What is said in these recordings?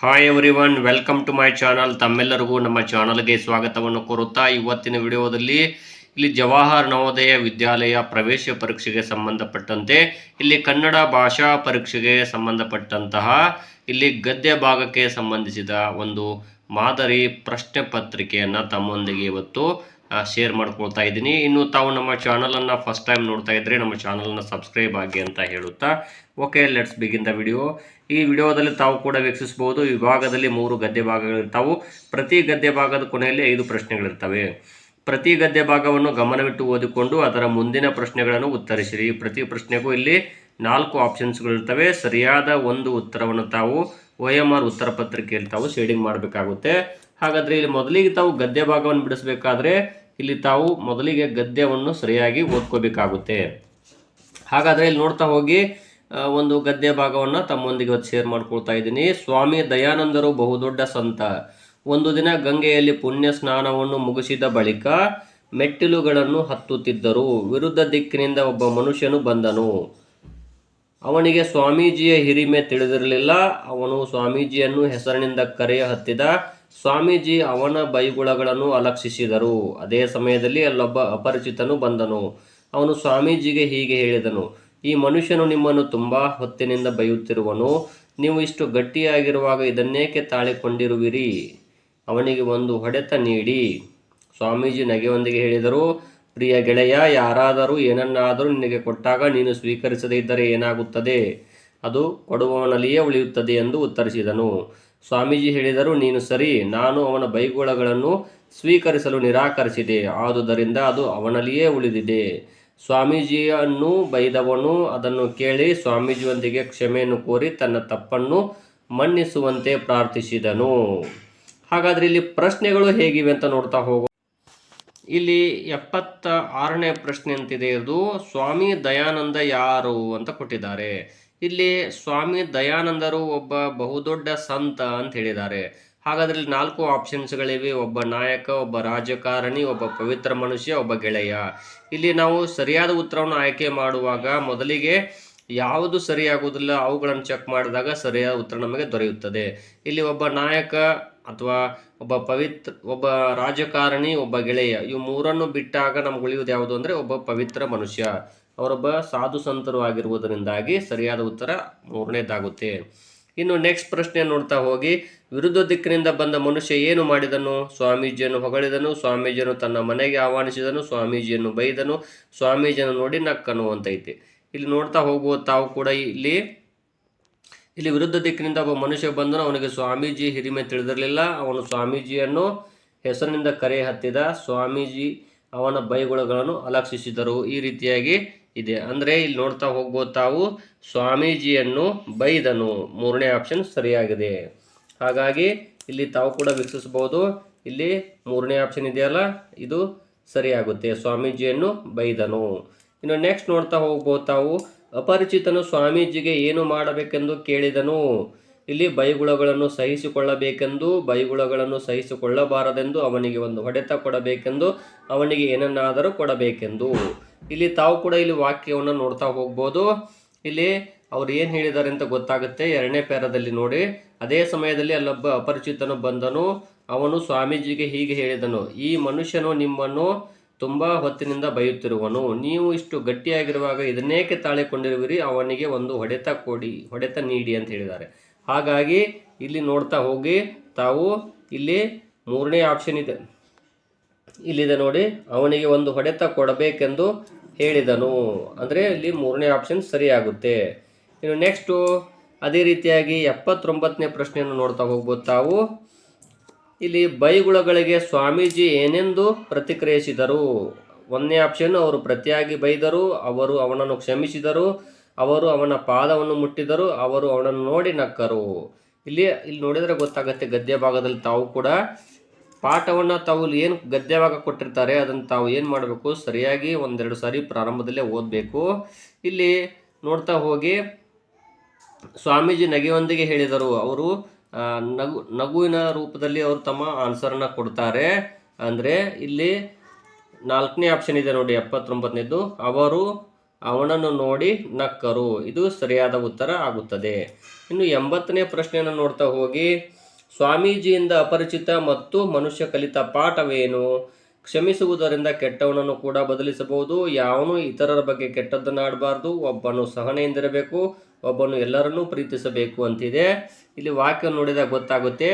Hi everyone, welcome to my channel. ತಮ್ಮೆಲ್ಲರಿಗೂ ನಮ್ಮ ಚಾನಲ್ಗೆ ಸ್ವಾಗತವನ್ನು ಕೋರುತ್ತಾ ಇವತ್ತಿನ ವಿಡಿಯೋದಲ್ಲಿ ಇಲ್ಲಿ ಜವಾಹರ್ ನವೋದಯ ವಿದ್ಯಾಲಯ ಪ್ರವೇಶ ಪರೀಕ್ಷೆಗೆ ಸಂಬಂಧಪಟ್ಟಂತೆ ಇಲ್ಲಿ ಕನ್ನಡ ಭಾಷಾ ಪರೀಕ್ಷೆಗೆ ಸಂಬಂಧಪಟ್ಟಂತಹ ಇಲ್ಲಿ ಗದ್ಯ ಭಾಗಕ್ಕೆ ಸಂಬಂಧಿಸಿದ ಒಂದು ಮಾದರಿ ಪ್ರಶ್ನೆ ಪತ್ರಿಕೆಯನ್ನು ತಮ್ಮೊಂದಿಗೆ ಇವತ್ತು ಶೇರ್ ಮಾಡ್ಕೊಳ್ತಾ ಇದ್ದೀನಿ. ಇನ್ನು ತಾವು ನಮ್ಮ ಚಾನಲನ್ನು ಫಸ್ಟ್ ಟೈಮ್ ನೋಡ್ತಾ ಇದ್ದರೆ ನಮ್ಮ ಚಾನಲನ್ನು ಸಬ್ಸ್ಕ್ರೈಬ್ ಆಗಿ ಅಂತ ಹೇಳುತ್ತಾ okay, let's begin the video. ಈ ವಿಡಿಯೋದಲ್ಲಿ ತಾವು ಕೂಡ ವೀಕ್ಷಿಸಬಹುದು. ವಿಭಾಗದಲ್ಲಿ 3 ಗದ್ಯ ಭಾಗಗಳಿರ್ತಾವೆ. ಪ್ರತಿ ಗದ್ಯ ಭಾಗದ ಕೊನೆಯಲ್ಲಿ 5 ಪ್ರಶ್ನೆಗಳಿರ್ತವೆ. ಪ್ರತಿ ಗದ್ಯ ಭಾಗವನ್ನು ಗಮನವಿಟ್ಟು ಓದಿಕೊಂಡು ಅದರ ಮುಂದಿನ ಪ್ರಶ್ನೆಗಳನ್ನು ಉತ್ತರಿಸಿರಿ. ಪ್ರತಿ ಪ್ರಶ್ನೆಗೂ ಇಲ್ಲಿ 4 ಆಪ್ಷನ್ಸ್ಗಳಿರ್ತವೆ. ಸರಿಯಾದ ಒಂದು ಉತ್ತರವನ್ನು ತಾವು OMR ಉತ್ತರ ಪತ್ರಿಕೆಯಲ್ಲಿ ತಾವು ಶೇಡಿಂಗ್ ಮಾಡಬೇಕಾಗುತ್ತೆ. ಹಾಗಾದರೆ ಇಲ್ಲಿ ಮೊದಲಿಗೆ ತಾವು ಗದ್ಯ ಭಾಗವನ್ನು ಬಿಡಿಸಬೇಕಾದ್ರೆ ಇಲ್ಲಿ ತಾವು ಮೊದಲಿಗೆ ಗದ್ಯವನ್ನು ಸರಿಯಾಗಿ ಓದ್ಕೋಬೇಕಾಗುತ್ತೆ. ಹಾಗಾದರೆ ಇಲ್ಲಿ ನೋಡ್ತಾ ಹೋಗಿ ಒಂದು ಗದ್ಯ ಭಾಗವನ್ನು ತಮ್ಮೊಂದಿಗೆ ಶೇರ್ ಮಾಡ್ಕೊಳ್ತಾ ಇದ್ದೀನಿ. ಸ್ವಾಮಿ ದಯಾನಂದರು ಬಹುದೊಡ್ಡ ಸಂತ. ಒಂದು ದಿನ ಗಂಗೆಯಲ್ಲಿ ಪುಣ್ಯ ಸ್ನಾನವನ್ನು ಮುಗಿಸಿದ ಬಳಿಕ ಮೆಟ್ಟಿಲುಗಳನ್ನು ಹತ್ತುತ್ತಿದ್ದರು. ವಿರುದ್ಧ ದಿಕ್ಕಿನಿಂದ ಒಬ್ಬ ಮನುಷ್ಯನು ಬಂದನು. ಅವನಿಗೆ ಸ್ವಾಮೀಜಿಯ ಹಿರಿಮೆ ತಿಳಿದಿರಲಿಲ್ಲ. ಅವನು ಸ್ವಾಮೀಜಿಯನ್ನು ಹೆಸರಿನಿಂದ ಕರೆಯ ಹತ್ತಿದ. ಸ್ವಾಮೀಜಿ ಅವನ ಬೈಗುಳಗಳನ್ನು ಅಲಕ್ಷಿಸಿದರು. ಅದೇ ಸಮಯದಲ್ಲಿ ಅಲ್ಲೊಬ್ಬ ಅಪರಿಚಿತನು ಬಂದನು. ಅವನು ಸ್ವಾಮೀಜಿಗೆ ಹೀಗೆ ಹೇಳಿದನು: ಈ ಮನುಷ್ಯನು ನಿಮ್ಮನ್ನು ತುಂಬ ಹೊತ್ತಿನಿಂದ ಬೈಯುತ್ತಿರುವನು. ನೀವು ಇಷ್ಟು ಗಟ್ಟಿಯಾಗಿರುವಾಗ ಇದನ್ನೇಕೆ ತಾಳಿಕೊಂಡಿರುವಿರಿ? ಅವನಿಗೆ ಒಂದು ಹೊಡೆತ ನೀಡಿ. ಸ್ವಾಮೀಜಿ ನಗೆಯೊಂದಿಗೆ ಹೇಳಿದರು: ಪ್ರಿಯ ಗೆಳೆಯ, ಯಾರಾದರೂ ಏನನ್ನಾದರೂ ನಿನಗೆ ಕೊಟ್ಟಾಗ ನೀನು ಸ್ವೀಕರಿಸದೇ ಇದ್ದರೆ ಏನಾಗುತ್ತದೆ? ಅದು ಕೊಡುವವನಲ್ಲಿಯೇ ಉಳಿಯುತ್ತದೆ ಎಂದು ಉತ್ತರಿಸಿದನು. ಸ್ವಾಮೀಜಿ ಹೇಳಿದರು: ನೀನು ಸರಿ. ನಾನು ಅವನ ಬೈಗುಳಗಳನ್ನು ಸ್ವೀಕರಿಸಲು ನಿರಾಕರಿಸಿದೆ, ಆದುದರಿಂದ ಅದು ಅವನಲ್ಲಿಯೇ ಉಳಿದಿದೆ. ಸ್ವಾಮೀಜಿಯನ್ನು ಬೈದವನು ಅದನ್ನು ಕೇಳಿ ಸ್ವಾಮೀಜಿಯೊಂದಿಗೆ ಕ್ಷಮೆಯನ್ನು ಕೋರಿ ತನ್ನ ತಪ್ಪನ್ನು ಮನ್ನಿಸುವಂತೆ ಪ್ರಾರ್ಥಿಸಿದನು. ಹಾಗಾದರೆ ಇಲ್ಲಿ ಪ್ರಶ್ನೆಗಳು ಹೇಗಿವೆ ಅಂತ ನೋಡ್ತಾ ಹೋಗೋ. ಇಲ್ಲಿ 76ನೇ ಪ್ರಶ್ನೆ ಅಂತಿದೆ. ಇದು ಸ್ವಾಮಿ ದಯಾನಂದ ಯಾರು ಅಂತ ಕೊಟ್ಟಿದ್ದಾರೆ. ಇಲ್ಲಿ ಸ್ವಾಮಿ ದಯಾನಂದರು ಒಬ್ಬ ಬಹುದೊಡ್ಡ ಸಂತ ಅಂತ ಹೇಳಿದ್ದಾರೆ. ಹಾಗಾದ್ರೆ ಇಲ್ಲಿ 4 ಆಪ್ಷನ್ಸ್ಗಳಿವೆ. ಒಬ್ಬ ನಾಯಕ, ಒಬ್ಬ ರಾಜಕಾರಣಿ, ಒಬ್ಬ ಪವಿತ್ರ ಮನುಷ್ಯ, ಒಬ್ಬ ಗೆಳೆಯ. ಇಲ್ಲಿ ನಾವು ಸರಿಯಾದ ಉತ್ತರವನ್ನು ಆಯ್ಕೆ ಮಾಡುವಾಗ ಮೊದಲಿಗೆ ಯಾವುದು ಸರಿಯಾಗುವುದಿಲ್ಲ ಅವುಗಳನ್ನು ಚೆಕ್ ಮಾಡಿದಾಗ ಸರಿಯಾದ ಉತ್ತರ ನಮಗೆ ದೊರೆಯುತ್ತದೆ. ಇಲ್ಲಿ ಒಬ್ಬ ನಾಯಕ ಅಥವಾ ಒಬ್ಬ ರಾಜಕಾರಣಿ, ಒಬ್ಬ ಗೆಳೆಯ, ಇವು 3 ಬಿಟ್ಟಾಗ ನಮ್ಗೆ ಉಳಿಯುವುದು ಯಾವುದು ಅಂದರೆ ಒಬ್ಬ ಪವಿತ್ರ ಮನುಷ್ಯ. ಅವರೊಬ್ಬ ಸಾಧು ಸಂತರು ಆಗಿರುವುದರಿಂದಾಗಿ ಸರಿಯಾದ ಉತ್ತರ 3ನೇದಾಗುತ್ತೆ. ಇನ್ನು ನೆಕ್ಸ್ಟ್ ಪ್ರಶ್ನೆ ನೋಡ್ತಾ ಹೋಗಿ. ವಿರುದ್ಧ ದಿಕ್ಕಿನಿಂದ ಬಂದ ಮನುಷ್ಯ ಏನು ಮಾಡಿದನು? ಸ್ವಾಮೀಜಿಯನ್ನು ಹೊಗಳಿದನು. ಸ್ವಾಮೀಜಿಯನ್ನು ತನ್ನ ಮನೆಗೆ ಆಹ್ವಾನಿಸಿದನು. ಸ್ವಾಮೀಜಿಯನ್ನು ಬೈದನು. ಸ್ವಾಮೀಜಿಯನ್ನು ನೋಡಿ ನಕ್ಕನು ಅಂತೈತಿ. ಇಲ್ಲಿ ನೋಡ್ತಾ ಹೋಗುವ ತಾವು ಕೂಡ ಇಲ್ಲಿ ವಿರುದ್ಧ ದಿಕ್ಕಿನಿಂದ ಒಬ್ಬ ಮನುಷ್ಯ ಬಂದನು. ಅವನಿಗೆ ಸ್ವಾಮೀಜಿ ಹಿರಿಮೆ ತಿಳಿದಿರಲಿಲ್ಲ. ಅವನು ಸ್ವಾಮೀಜಿಯನ್ನು ಹೆಸರಿನಿಂದ ಕರೆ ಹತ್ತಿದ. ಸ್ವಾಮೀಜಿ ಅವನ ಬೈಗುಳಗಳನ್ನು ಅಲಕ್ಷಿಸಿದರು. ಈ ರೀತಿಯಾಗಿ ಇದೆ. ಅಂದರೆ ಇಲ್ಲಿ ನೋಡ್ತಾ ಹೋಗ್ಬೋದು ತಾವು ಸ್ವಾಮೀಜಿಯನ್ನು ಬೈದನು. 3ನೇ ಆಪ್ಷನ್ ಸರಿಯಾಗಿದೆ. ಹಾಗಾಗಿ ಇಲ್ಲಿ ತಾವು ಕೂಡ ವೀಕ್ಷಿಸಬಹುದು. ಇಲ್ಲಿ 3ನೇ ಆಪ್ಷನ್ ಇದೆಯಲ್ಲ, ಇದು ಸರಿಯಾಗುತ್ತೆ. ಸ್ವಾಮೀಜಿಯನ್ನು ಬೈದನು. ಇನ್ನು ನೆಕ್ಸ್ಟ್ ನೋಡ್ತಾ ಹೋಗ್ಬೋದು ತಾವು. ಅಪರಿಚಿತನು ಸ್ವಾಮೀಜಿಗೆ ಏನು ಮಾಡಬೇಕೆಂದು ಕೇಳಿದನು. ಇಲ್ಲಿ ಬೈಗುಳಗಳನ್ನು ಸಹಿಸಿಕೊಳ್ಳಬೇಕೆಂದು, ಬೈಗುಳಗಳನ್ನು ಸಹಿಸಿಕೊಳ್ಳಬಾರದೆಂದು, ಅವನಿಗೆ ಒಂದು ಹೊಡೆತ ಕೊಡಬೇಕೆಂದು, ಅವನಿಗೆ ಏನನ್ನಾದರೂ ಕೊಡಬೇಕೆಂದು. ಇಲ್ಲಿ ತಾವು ಕೂಡ ಇಲ್ಲಿ ವಾಕ್ಯವನ್ನು ನೋಡ್ತಾ ಹೋಗ್ಬೋದು. ಇಲ್ಲಿ ಅವ್ರು ಏನು ಹೇಳಿದ್ದಾರೆ ಅಂತ ಗೊತ್ತಾಗುತ್ತೆ. 2ನೇ ಪ್ಯಾರಾದಲ್ಲಿ ನೋಡಿ. ಅದೇ ಸಮಯದಲ್ಲಿ ಅಲ್ಲೊಬ್ಬ ಅಪರಿಚಿತನು ಬಂದನು. ಅವನು ಸ್ವಾಮೀಜಿಗೆ ಹೀಗೆ ಹೇಳಿದನು: ಈ ಮನುಷ್ಯನು ನಿಮ್ಮನ್ನು ತುಂಬ ಹೊತ್ತಿನಿಂದ ಬೈಯುತ್ತಿರುವನು. ನೀವು ಇಷ್ಟು ಗಟ್ಟಿಯಾಗಿರುವಾಗ ಇದನ್ನೇಕೆ ತಾಳಿಕೊಂಡಿರುವಿರಿ? ಅವನಿಗೆ ಒಂದು ಹೊಡೆತ ನೀಡಿ ಅಂತ ಹೇಳಿದ್ದಾರೆ. ಹಾಗಾಗಿ ಇಲ್ಲಿ ನೋಡ್ತಾ ಹೋಗಿ ತಾವು ಇಲ್ಲಿ 3ನೇ ಆಪ್ಷನ್ ಇದೆ, ಇಲ್ಲಿದೆ ನೋಡಿ. ಅವನಿಗೆ ಒಂದು ಹೊಡೆತ ಕೊಡಬೇಕೆಂದು ಹೇಳಿದನು. ಅಂದರೆ ಇಲ್ಲಿ 3ನೇ ಆಪ್ಷನ್ ಸರಿಯಾಗುತ್ತೆ. ಇನ್ನು ನೆಕ್ಸ್ಟು ಅದೇ ರೀತಿಯಾಗಿ 79ನೇ ಪ್ರಶ್ನೆಯನ್ನು ನೋಡ್ತಾ ಹೋಗ್ಬೋದು ತಾವು. ಇಲ್ಲಿ ಬೈಗುಳಗಳಿಗೆ ಸ್ವಾಮೀಜಿ ಏನೆಂದು ಪ್ರತಿಕ್ರಿಯಿಸಿದರು? 1ನೇ ಆಪ್ಷನ್, ಅವರು ಪ್ರತಿಯಾಗಿ ಬೈದರು. ಅವರು ಅವನನ್ನು ಕ್ಷಮಿಸಿದರು. ಅವರು ಅವನ ಪಾದವನ್ನು ಮುಟ್ಟಿದರು. ಅವರು ಅವನನ್ನು ನೋಡಿ ನಕ್ಕರು. ಇಲ್ಲಿ ನೋಡಿದರೆ ಗೊತ್ತಾಗುತ್ತೆ. ಗದ್ಯ ಭಾಗದಲ್ಲಿ ತಾವು ಕೂಡ ಪಾಠವನ್ನು ತಾವು ಏನು ಗದ್ಯ ಭಾಗ ಕೊಟ್ಟಿರ್ತಾರೆ ಅದನ್ನು ತಾವು ಏನು ಮಾಡಬೇಕು, ಸರಿಯಾಗಿ 1-2 ಸಾರಿ ಪ್ರಾರಂಭದಲ್ಲೇ ಓದಬೇಕು. ಇಲ್ಲಿ ನೋಡ್ತಾ ಹೋಗಿ ಸ್ವಾಮೀಜಿ ನಗೆಯೊಂದಿಗೆ ಹೇಳಿದರು. ಅವರು ನಗುವಿನ ರೂಪದಲ್ಲಿ ಅವರು ತಮ್ಮ ಆನ್ಸರನ್ನು ಕೊಡ್ತಾರೆ. ಅಂದರೆ ಇಲ್ಲಿ 4ನೇ ಆಪ್ಷನ್ ಇದೆ ನೋಡಿ, 79ನೇದು. ಅವರು ಅವನನ್ನು ನೋಡಿ ನಕ್ಕರು. ಇದು ಸರಿಯಾದ ಉತ್ತರ ಆಗುತ್ತದೆ. ಇನ್ನು 80ನೇ ಪ್ರಶ್ನೆಯನ್ನು ನೋಡ್ತಾ ಹೋಗಿ, ಸ್ವಾಮೀಜಿಯಿಂದ ಅಪರಿಚಿತ ಮತ್ತು ಮನುಷ್ಯ ಕಲಿತ ಪಾಠವೇನು? ಕ್ಷಮಿಸುವುದರಿಂದ ಕೆಟ್ಟವನನ್ನು ಕೂಡ ಬದಲಿಸಬಹುದು. ಯಾವನು ಇತರರ ಬಗ್ಗೆ ಕೆಟ್ಟದ್ದನ್ನು ಆಡಬಾರ್ದು. ಒಬ್ಬನು ಸಹನೆಯಿಂದಿರಬೇಕು. ಒಬ್ಬನು ಎಲ್ಲರನ್ನೂ ಪ್ರೀತಿಸಬೇಕು ಅಂತಿದೆ. ಇಲ್ಲಿ ವಾಕ್ಯ ನೋಡಿದಾಗ ಗೊತ್ತಾಗುತ್ತೆ,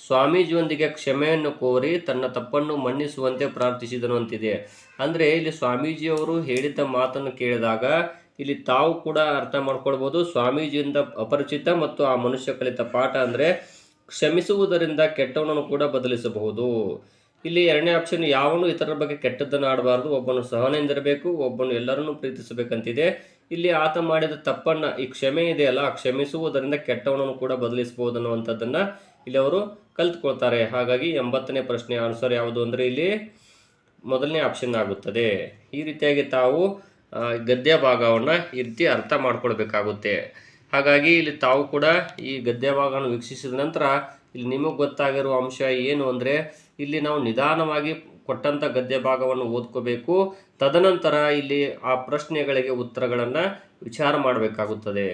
ಸ್ವಾಮೀಜಿಯೊಂದಿಗೆ ಕ್ಷಮೆಯನ್ನು ಕೋರಿ ತನ್ನ ತಪ್ಪನ್ನು ಮನ್ನಿಸುವಂತೆ ಪ್ರಾರ್ಥಿಸಿದನು ಅಂತಿದೆ. ಅಂದರೆ ಇಲ್ಲಿ ಸ್ವಾಮೀಜಿಯವರು ಹೇಳಿದ್ದ ಮಾತನ್ನು ಕೇಳಿದಾಗ ಇಲ್ಲಿ ತಾವು ಕೂಡ ಅರ್ಥ ಮಾಡ್ಕೊಳ್ಬೋದು. ಸ್ವಾಮೀಜಿಯಿಂದ ಅಪರಿಚಿತ ಮತ್ತು ಆ ಮನುಷ್ಯ ಕಲಿತ ಪಾಠ ಅಂದರೆ ಕ್ಷಮಿಸುವುದರಿಂದ ಕೆಟ್ಟವನನ್ನು ಕೂಡ ಬದಲಿಸಬಹುದು. ಇಲ್ಲಿ ಎರಡನೇ ಆಪ್ಷನ್, ಯಾವನು ಇತರರ ಬಗ್ಗೆ ಕೆಟ್ಟದ್ದನ್ನು ಆಡಬಾರ್ದು. ಒಬ್ಬನು ಸಹನೆಯಿಂದಿರಬೇಕು. ಒಬ್ಬನು ಎಲ್ಲರನ್ನೂ ಪ್ರೀತಿಸಬೇಕಂತಿದೆ. ಇಲ್ಲಿ ಆತ ಮಾಡಿದ ತಪ್ಪನ್ನು, ಈ ಕ್ಷಮೆ ಇದೆಯಲ್ಲ, ಕ್ಷಮಿಸುವುದರಿಂದ ಕೆಟ್ಟವನನ್ನು ಕೂಡ ಬದಲಿಸಬಹುದು ಅನ್ನುವಂಥದ್ದನ್ನು ಇಲ್ಲಿ ಅವರು ಕಲ್ತ್ಕೊಳ್ತಾರೆ. ಹಾಗಾಗಿ 80ನೇ ಪ್ರಶ್ನೆ ಆನ್ಸರ್ ಯಾವುದು ಅಂದರೆ ಇಲ್ಲಿ ಮೊದಲನೇ ಆಪ್ಷನ್ ಆಗುತ್ತದೆ. ಈ ರೀತಿಯಾಗಿ ತಾವು ಗದ್ಯ ಭಾಗವನ್ನು ಈ ರೀತಿ ಅರ್ಥ ಮಾಡ್ಕೊಳ್ಬೇಕಾಗುತ್ತೆ. ಹಾಗಾಗಿ ಇಲ್ಲಿ ತಾವು ಕೂಡ ಈ ಗದ್ಯ ಭಾಗವನ್ನು ವೀಕ್ಷಿಸಿದ ನಂತರ ಇಲ್ಲಿ ನಿಮಗೆ ಗೊತ್ತಾಗಿರುವ ಅಂಶ ಏನು ಅಂದರೆ, ಇಲ್ಲಿ ನಾವು ನಿಧಾನವಾಗಿ ಕೊಟ್ಟಂಥ ಗದ್ಯ ಭಾಗವನ್ನು ಓದ್ಕೋಬೇಕು. ತದನಂತರ ಇಲ್ಲಿ ಆ ಪ್ರಶ್ನೆಗಳಿಗೆ ಉತ್ತರಗಳನ್ನು ವಿಚಾರ ಮಾಡಬೇಕಾಗುತ್ತದೆ.